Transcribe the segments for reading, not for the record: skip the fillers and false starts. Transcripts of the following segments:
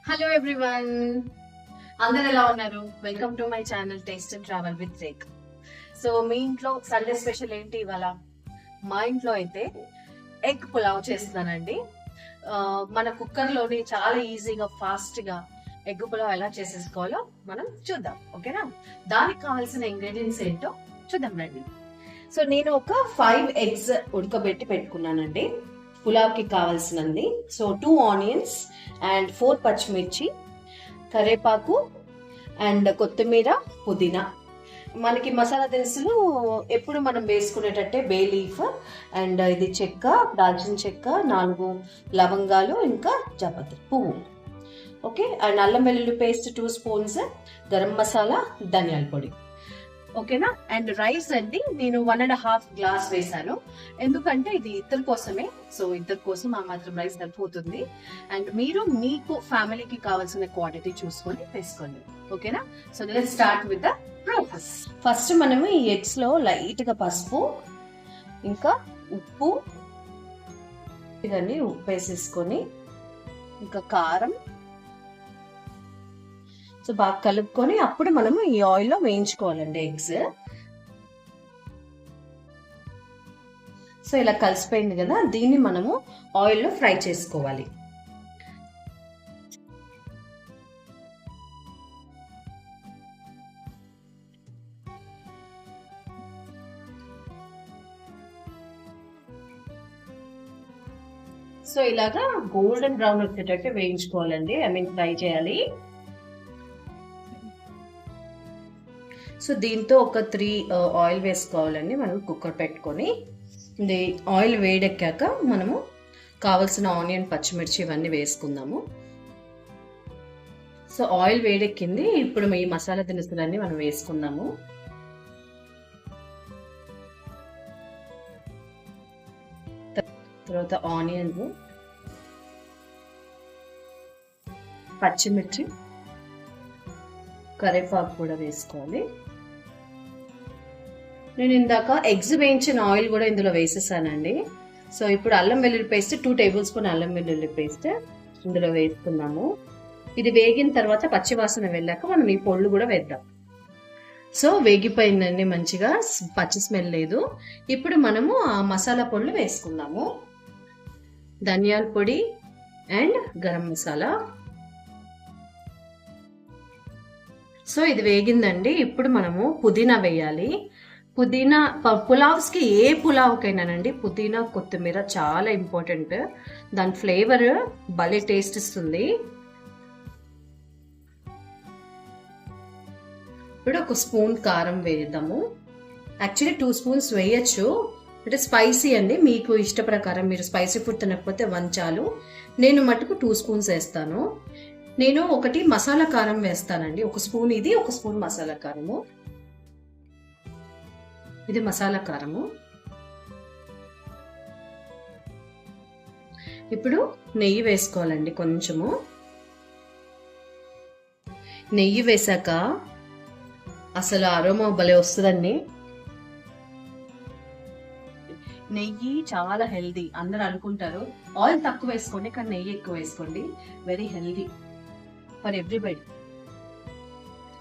Hello everyone, అందరు ఎలా ఉన్నారు? Welcome to my channel taste and travel with రేక్. సో మీ ఇంట్లో సండే స్పెషల్ ఏంటి ఇవాళ? మా ఇంట్లో అయితే ఎగ్ పులావ్ చేస్తున్నానండి. మన కుక్కర్లోని చాలా ఈజీగా ఫాస్ట్గా ఎగ్ పులావ్ ఎలా చేసేసుకోవాలో మనం చూద్దాం, ఓకేనా? దానికి కావాల్సిన ఇంగ్రీడియంట్స్ ఏంటో చూద్దాం రండి. సో నేను ఒక 5 eggs ఉడకబెట్టి పెట్టుకున్నానండి పులావ్కి కావాల్సినది. సో 2 ఆనియన్స్ అండ్ 4 పచ్చిమిర్చి, కరేపాకు అండ్ కొత్తిమీర, పుదీనా. మనకి మసాలా దినుసులు ఎప్పుడు మనం వేసుకునేటట్టే బే లీఫ్ అండ్ ఇది చెక్క, దాల్చిన చెక్క, 4 లవంగాలు, ఇంకా జాపత్రి పువ్వు. ఓకే, అండ్ అల్లం వెల్లుల్లి పేస్ట్ 2 స్పూన్స్, గరం మసాలా, ధనియాల పొడి. ఓకేనా? అండ్ రైస్ అండి నేను 1.5 గ్లాస్ వేసాను, ఎందుకంటే ఇది ఇద్దరి కోసమే. సో ఇద్దరి కోసం ఆ మాత్రం రైస్ సరిపోతుంది. అండ్ మీరు మీకు ఫ్యామిలీకి కావాల్సిన క్వాంటిటీ చూసుకొని వేసుకోండి, ఓకేనా? So let's start with the process. First మనము ఈ ఎగ్స్ లో లైట్ గా పసుపు, ఇంకా ఉప్పు, ఇవన్నీ ఉప్పు వేసేసుకొని, ఇంకా కారం, సో బాగా కలుపుకొని అప్పుడు మనము ఈ ఆయిల్లో వేయించుకోవాలండి ఎగ్స్. సో ఇలా కలిసిపోయింది కదా, దీన్ని మనము ఆయిల్లో ఫ్రై చేసుకోవాలి. సో ఇలాగా గోల్డెన్ బ్రౌన్ వచ్చేటట్టు వేయించుకోవాలండి, ఫ్రై చేయాలి. సో దీంతో ఒక 3 ఆయిల్ వేసుకోవాలండి మనం కుక్కర్ పెట్టుకొని. ఇది ఆయిల్ వేడెక్కాక మనము కావాల్సిన ఆనియన్, పచ్చిమిర్చి ఇవన్నీ వేసుకుందాము. సో ఆయిల్ వేడెక్కింది, ఇప్పుడు ఈ మసాలా దినుసులన్నీ మనం వేసుకుందాము. తర్వాత ఆనియన్, పచ్చిమిర్చి, కరివేపాకు కూడా వేసుకోవాలి. నేను ఇందాక ఎగ్స్ వేయించిన ఆయిల్ కూడా ఇందులో వేసేసానండి. సో ఇప్పుడు అల్లం వెల్లుల్లి పేస్ట్ 2 టేబుల్ స్పూన్ అల్లం వెల్లుల్లి పేస్ట్ ఇందులో వేసుకున్నాము. ఇది వేగిన తర్వాత పచ్చివాసన వెళ్ళాక మనం ఈ పొళ్ళు కూడా వేద్దాం. సో వేగిపోయిందండి, మంచిగా పచ్చి స్మెల్ లేదు. ఇప్పుడు మనము ఆ మసాలా పొళ్ళు వేసుకుందాము. ధనియాల పొడి అండ్ గరం మసాలా. సో ఇది వేగిందండి, ఇప్పుడు మనము పుదీనా వేయాలి. పుదీనా పులావ్స్కి, ఏ పులావ్కైనానండి పుదీనా, కొత్తిమీర చాలా ఇంపార్టెంట్. దాని ఫ్లేవర్ భలే టేస్ట్ ఇస్తుంది. ఇప్పుడు ఒక స్పూన్ కారం వేద్దాము. యాక్చువల్లీ 2 స్పూన్స్ వేయచ్చు, అంటే స్పైసీ అండి, మీకు ఇష్ట ప్రకారం. మీరు స్పైసీ ఫుడ్ తినకపోతే 1 చాలు. నేను మటుకు 2 స్పూన్స్ వేస్తాను. నేను ఒకటి మసాలా కారం వేస్తానండి, 1 స్పూన్ ఇది, 1 స్పూన్ మసాలా కారము. ఇది మసాలా కారము. ఇప్పుడు నెయ్యి వేసుకోవాలండి కొంచెము. నెయ్యి వేసాక అసలు అరోమా భలే వస్తుందండి. నెయ్యి చాలా హెల్దీ, అందరు అనుకుంటారు ఆయిల్ తక్కువ వేసుకోండి, కానీ నెయ్యి ఎక్కువ వేసుకోండి. Very healthy for everybody.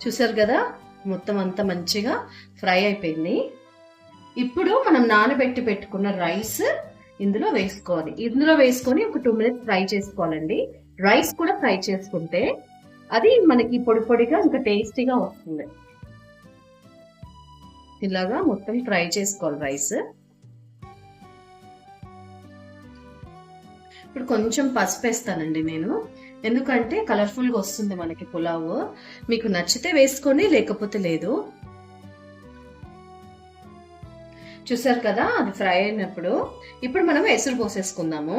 చూసారు కదా, మొత్తం అంతా మంచిగా ఫ్రై అయిపోయింది. ఇప్పుడు మనం నానబెట్టి పెట్టుకున్న రైస్ ఇందులో వేసుకోవాలి. ఇందులో వేసుకొని ఒక 2 మినిట్స్ ఫ్రై చేసుకోవాలండి. రైస్ కూడా ఫ్రై చేసుకుంటే అది మనకి పొడి పొడిగా ఇంకా టేస్టీగా వస్తుంది. ఇలాగా మొత్తం ఫ్రై చేసుకోవాలి రైస్. ఇప్పుడు కొంచెం పసుపు వేస్తానండి నేను, ఎందుకంటే కలర్ఫుల్గా వస్తుంది మనకి పులావ్. మీకు నచ్చితే వేసుకోండి, లేకపోతే లేదు. చూసారు కదా, అది ఫ్రై అయినప్పుడు ఇప్పుడు మనం ఎసురు పోసేసుకుందాము.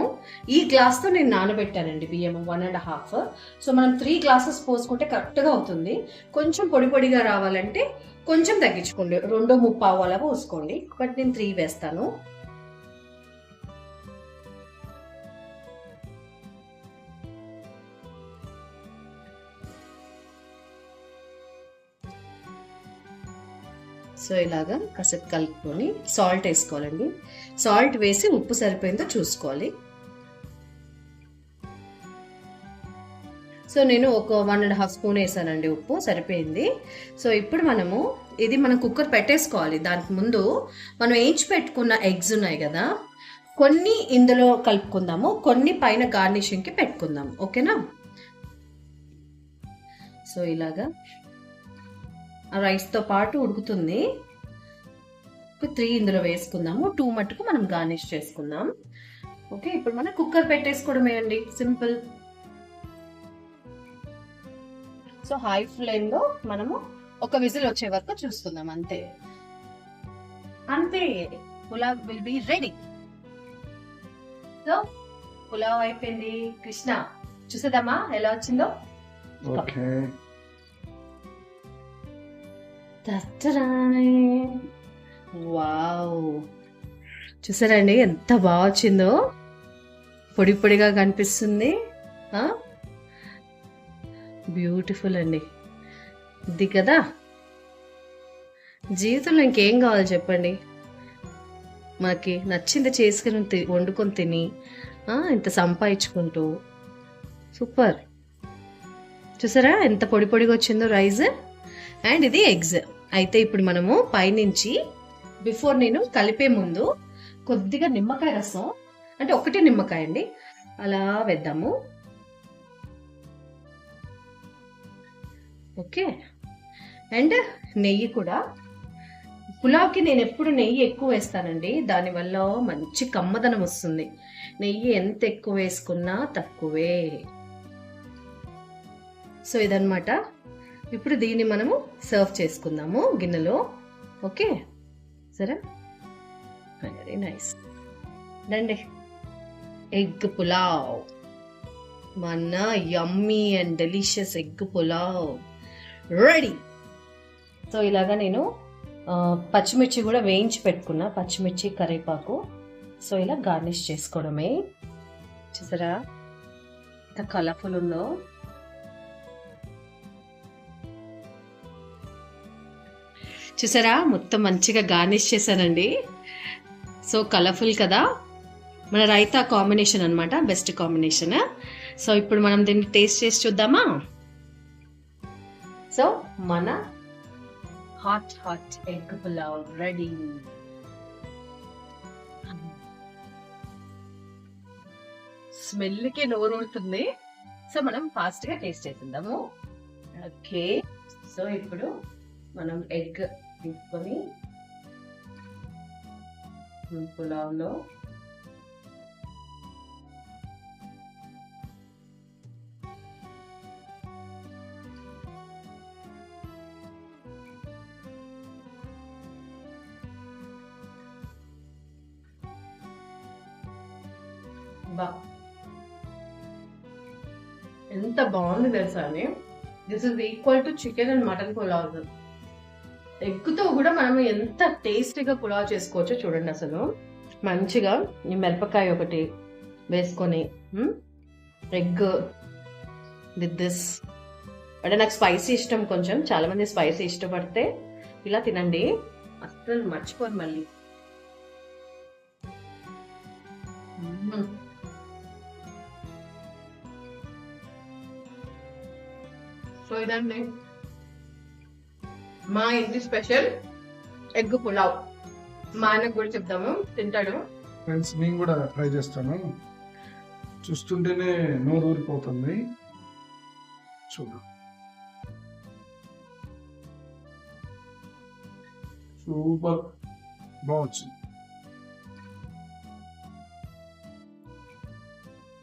ఈ గ్లాస్తో నేను నానబెట్టానండి బియ్యం 1.5. సో మనం 3 గ్లాసెస్ పోసుకుంటే కరెక్ట్గా అవుతుంది. కొంచెం పొడి పొడిగా రావాలంటే కొంచెం తగ్గించుకోండి, 2.25 అలా పోసుకోండి. బట్ నేను 3 వేస్తాను. సో ఇలాగా కాసేపు కలుపుకొని సాల్ట్ వేసుకోవాలండి. సాల్ట్ వేసి ఉప్పు సరిపోయిందో చూసుకోవాలి. సో నేను ఒక 1.5 స్పూన్ వేసానండి ఉప్పు, సరిపోయింది. సో ఇప్పుడు మనము ఇది మనం కుక్కర్ పెట్టేసుకోవాలి. దానికి ముందు మనం వేయించి పెట్టుకున్న ఎగ్స్ ఉన్నాయి కదా, కొన్ని ఇందులో కలుపుకుందాము, కొన్ని పైన గార్నిషింగ్కి పెట్టుకుందాము. ఓకేనా? సో ఇలాగా ఆ రైస్తో పాటు ఉడుకుతుంది. 3 ఇందులో వేసుకుందాము, 2 మట్టుకు మనం గార్నిష్ చేసుకుందాం. ఓకే, ఇప్పుడు మనం కుక్కర్ పెట్టేసుకోవడమే అండి, సింపుల్. సో హై ఫ్లేమ్లో మనము ఒక విజిల్ వచ్చే వరకు చూసుకుందాం, అంతే అంతే. Pulao will be ready. So pulao అయిపోయింది. కృష్ణ చూసేద్దామా ఎలా వచ్చిందో? ఓకే. వావ్, చూసారండి ఎంత బాగా వచ్చిందో, పొడి పొడిగా కనిపిస్తుంది. బ్యూటిఫుల్ అండి. ఇది కదా జీవితంలో ఇంకేం కావాలి చెప్పండి? మనకి నచ్చింది చేసుకుని వండుకొని తిని ఇంత సంపాదించుకుంటూ, సూపర్. చూసారా ఎంత పొడి పొడిగా వచ్చిందో రైస్. అండ్ ఇది ఎగ్స్. అయితే ఇప్పుడు మనము పైనుంచి బిఫోర్ నేను కలిపే ముందు కొద్దిగా నిమ్మకాయ రసం, అంటే ఒకటి నిమ్మకాయ అండి, అలా వేద్దాము. ఓకే. అండ్ నెయ్యి కూడా. పులావ్కి నేను ఎప్పుడు నెయ్యి ఎక్కువ వేస్తానండి, దానివల్ల మంచి కమ్మదనం వస్తుంది. నెయ్యి ఎంత ఎక్కువ వేసుకున్నా తక్కువే. సో ఇదన్నమాట. ఇప్పుడు దీన్ని మనము సర్వ్ చేసుకుందాము గిన్నెలో. ఓకే, సరే, వెరీ నైస్. రండి, ఎగ్ పులావ్, మన యమ్మీ and delicious egg pulao ready. So ఇలాగా నేను పచ్చిమిర్చి కూడా వేయించి పెట్టుకున్నా, పచ్చిమిర్చి కరివేపాకు. సో ఇలా గార్నిష్ చేసుకోవడమే. చూసారా ఎంత కలర్ఫుల్ ఉందో? చూసారా మొత్తం మంచిగా గార్నిష్ చేశానండి. సో కలర్ఫుల్ కదా, మన రైతా కాంబినేషన్ అనమాట, బెస్ట్ కాంబినేషన్. సో ఇప్పుడు మనం దీన్ని టేస్ట్ చేసి చూద్దామా? సో మన hot hot egg pulao ready. స్మెల్కి నోరు ఊరుతుంది. సో మనం ఫాస్ట్ గా టేస్ట్ చేద్దాము. ఓకే, సో ఇప్పుడు మనం ఎగ్ తీసుకొని పులావ్లో ఎంత బాగుంది తెలుసా అండి. This is equal to chicken and mutton pulao. ఎగ్తో కూడా మనం ఎంత టేస్టీగా పులావ్ చేసుకోవచ్చో చూడండి. అసలు మంచిగా ఈ మిరపకాయ ఒకటి వేసుకొని ఎగ్ విత్ దిస్. అంటే నాకు స్పైసీ ఇష్టం కొంచెం, చాలా మంది స్పైసీ ఇష్టపడితే ఇలా తినండి, అస్సలు మర్చిపోరు మళ్ళీ. సో ఇదండి మా ఇంటి స్పెషల్ ఎగ్ పులావ్. మా ఆయనకు కూడా చెప్తాము, తింటాడు. ఫ్రెండ్స్ నేను కూడా ట్రై చేస్తాను, చూస్తుంటేనే నోరు ఊరిపోతుంది. చూడు, సూపర్, బాగుంది.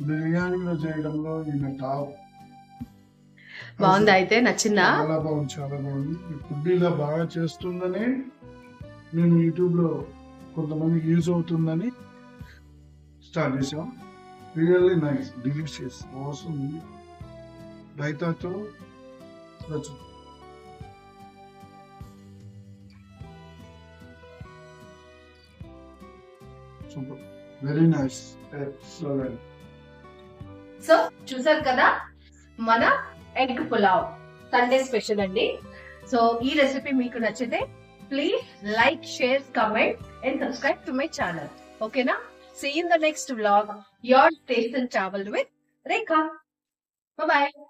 బిర్యానీలో చేయడంలో ఈమె టాప్. బాగుంది, అయితే నచ్చిందా? చాలా బాగుంది, చాలా బాగుంది. ఫుడ్ ఇలా బాగా చేస్తుందని మేము యూట్యూబ్ లో కొంతమందికి యూజ్ అవుతుందని స్టార్ట్ చేసాం. రియల్లీ నైస్, డిలీషియస్, అవసరం. రైతాతో super, very nice, excellent. So చూసారు కదా మన ఎగ్ పులావ్ సండే స్పెషల్ అండి. సో ఈ రెసిపీ మీకు నచ్చితే please like, share, comment and subscribe to my channel. ఓకేనా? See you in the next vlog. Your taste and travel with Rekha. Bye bye.